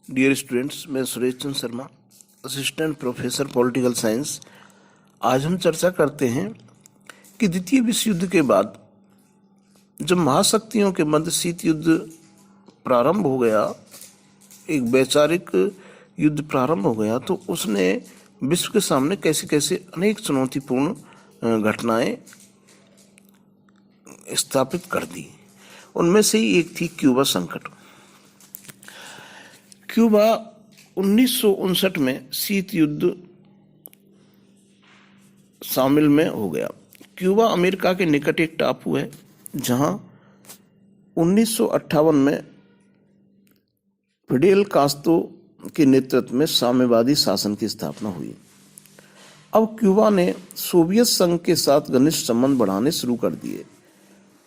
Dear students, मैं Suresh Chandra Sharma, assistant professor political science. आज हम चर्चा करते हैं कि द्वितीय विश्व युद्ध के बाद जब महाशक्तियों के मध्य शीत युद्ध प्रारंभ हो गया, एक वैचारिक युद्ध प्रारंभ हो गया, तो उसने विश्व के सामने कैसे कैसे अनेक चुनौतीपूर्ण घटनाएं स्थापित कर दी। उनमें से ही एक थी क्यूबा संकट। क्यूबा 1959 में शीत युद्ध शामिल में हो गया। क्यूबा अमेरिका के निकट एक टापू है जहां 1958 में फिडेल कास्त्रो के नेतृत्व में साम्यवादी शासन की स्थापना हुई। अब क्यूबा ने सोवियत संघ के साथ घनिष्ठ संबंध बढ़ाने शुरू कर दिए।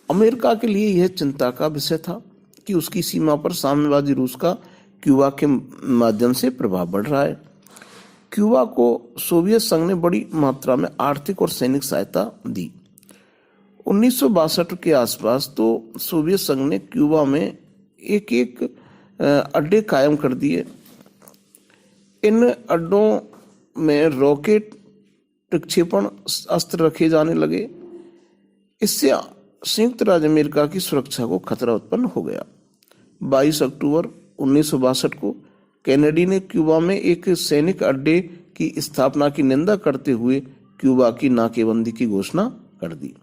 अमेरिका के लिए यह चिंता का विषय था कि उसकी सीमा पर साम्यवादी रूस का क्यूबा के माध्यम से प्रभाव बढ़ रहा है। क्यूबा को सोवियत संघ ने बड़ी मात्रा में आर्थिक और सैनिक सहायता दी। 1962 के आसपास तो सोवियत संघ ने क्यूबा में एक एक अड्डे कायम कर दिए। इन अड्डों में रॉकेट प्रक्षेपण अस्त्र रखे जाने लगे। इससे संयुक्त राज्य अमेरिका की सुरक्षा को खतरा उत्पन्न हो गया। 22 अक्टूबर 1962 को कैनेडी ने क्यूबा में एक सैनिक अड्डे की स्थापना की निंदा करते हुए क्यूबा की नाकेबंदी की घोषणा कर दी,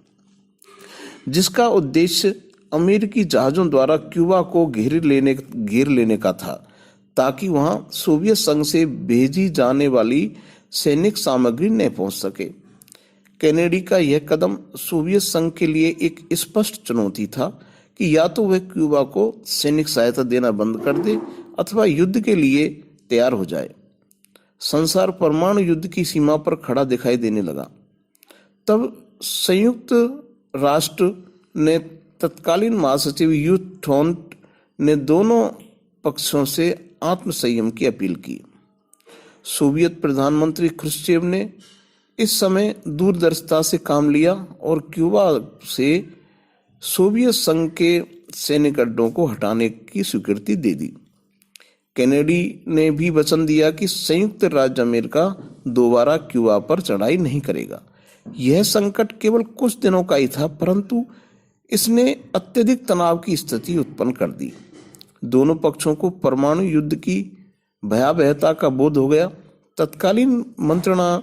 जिसका उद्देश्य अमेरिकी जहाजों द्वारा क्यूबा को घेर लेने का था, ताकि वहां सोवियत संघ से भेजी जाने वाली सैनिक सामग्री न पहुंच सके। कैनेडी का यह कदम सोवियत संघ के लिए एक स्पष्ट चुनौती था कि या तो वह क्यूबा को सैनिक सहायता देना बंद कर दे अथवा युद्ध के लिए तैयार हो जाए। संसार परमाणु युद्ध की सीमा पर खड़ा दिखाई देने लगा। तब संयुक्त राष्ट्र ने तत्कालीन महासचिव यूथ थॉन्ट ने दोनों पक्षों से आत्मसंयम की अपील की। सोवियत प्रधानमंत्री क्रुश्चेव ने इस समय दूरदर्शिता से काम लिया और क्यूबा से सोवियत संघ के सैनिक अड्डों को हटाने की स्वीकृति दे दी। कैनेडी ने भी वचन दिया कि संयुक्त राज्य अमेरिका दोबारा क्यूबा पर चढ़ाई नहीं करेगा। यह संकट केवल कुछ दिनों का ही था, परंतु इसने अत्यधिक तनाव की स्थिति उत्पन्न कर दी। दोनों पक्षों को परमाणु युद्ध की भयावहता का बोध हो गया। तत्कालीन मंत्रणा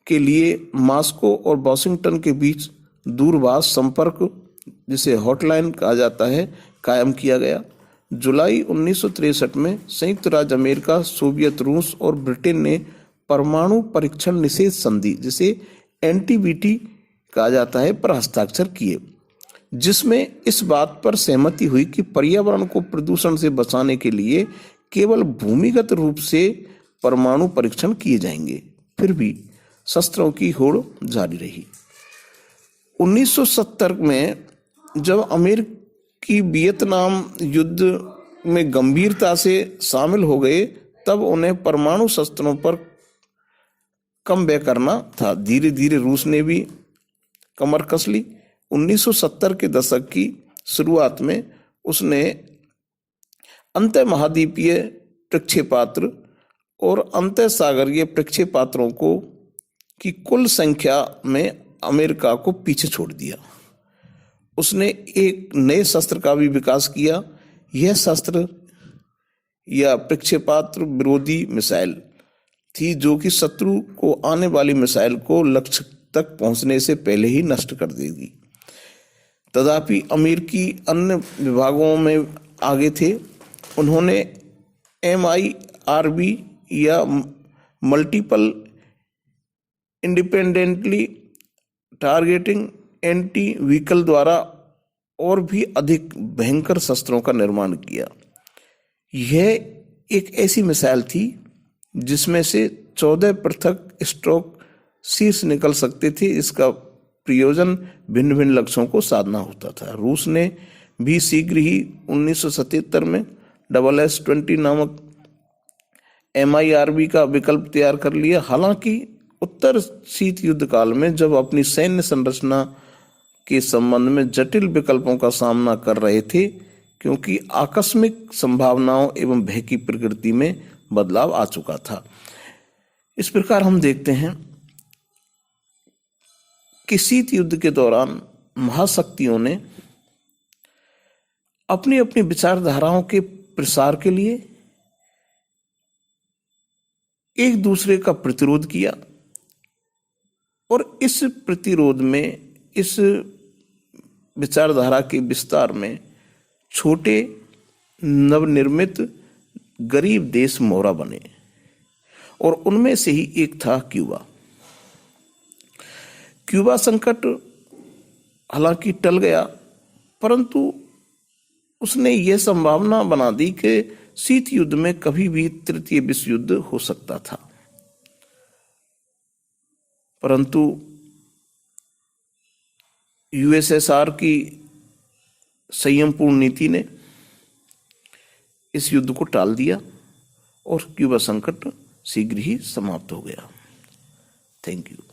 के लिए मॉस्को और वॉशिंगटन के बीच दूरभाष संपर्क, जिसे हॉटलाइन कहा जाता है, कायम किया गया। जुलाई 1963 में संयुक्त राज्य अमेरिका, सोवियत रूस और ब्रिटेन ने परमाणु परीक्षण निषेध संधि, जिसे एनटीबीटी कहा जाता है, पर हस्ताक्षर किए, जिसमें इस बात पर सहमति हुई कि पर्यावरण को प्रदूषण से बचाने के लिए केवल भूमिगत रूप से परमाणु परीक्षण किए जाएंगे। फिर भी शस्त्रों की होड़ जारी रही। 1970 में जब अमेरिकी वियतनाम युद्ध में गंभीरता से शामिल हो गए, तब उन्हें परमाणु शस्त्रों पर कम व्यय करना था। धीरे धीरे रूस ने भी कमर कस ली। 1970 के दशक की शुरुआत में उसने अंतर्महाद्वीपीय प्रक्षेपास्त्र और अंतरसागरीय प्रक्षेपास्त्रों की कुल संख्या में अमेरिका को पीछे छोड़ दिया। उसने एक नए शस्त्र का भी विकास किया। यह शस्त्र या प्रक्षेपास्त्र विरोधी मिसाइल थी, जो कि शत्रु को आने वाली मिसाइल को लक्ष्य तक पहुंचने से पहले ही नष्ट कर देगी। तथापि अमेरिकी अन्य विभागों में आगे थे। उन्होंने MIRV या multiple independently targeting anti vehicle द्वारा और भी अधिक भयंकर शस्त्रों का निर्माण किया। यह एक ऐसी मिसाइल थी जिसमें से 14 पृथक स्ट्रोक शीर्ष निकल सकते थे। इसका प्रयोजन भिन्न भिन्न लक्ष्यों को साधना होता था। रूस ने भी शीघ्र ही 1977 में SS-20 नामक MIRV का विकल्प तैयार कर लिया। हालांकि उत्तर शीत युद्ध काल में जब अपनी सैन्य संरचना के संबंध में जटिल विकल्पों का सामना कर रहे थे, क्योंकि आकस्मिक संभावनाओं एवं भय की प्रकृति में बदलाव आ चुका था। इस प्रकार हम देखते हैं कि शीत युद्ध के दौरान महाशक्तियों ने अपनी अपनी विचारधाराओं के प्रसार के लिए एक दूसरे का प्रतिरोध किया और इस प्रतिरोध में, इस विचारधारा के विस्तार में छोटे नवनिर्मित गरीब देश मोहरा बने और उनमें से ही एक था क्यूबा। क्यूबा संकट हालांकि टल गया, परंतु उसने यह संभावना बना दी कि शीत युद्ध में कभी भी तृतीय विश्व युद्ध हो सकता था। परंतु यूएसएसआर की संयमपूर्ण नीति ने इस युद्ध को टाल दिया और क्यूबा संकट शीघ्र ही समाप्त हो गया। Thank you.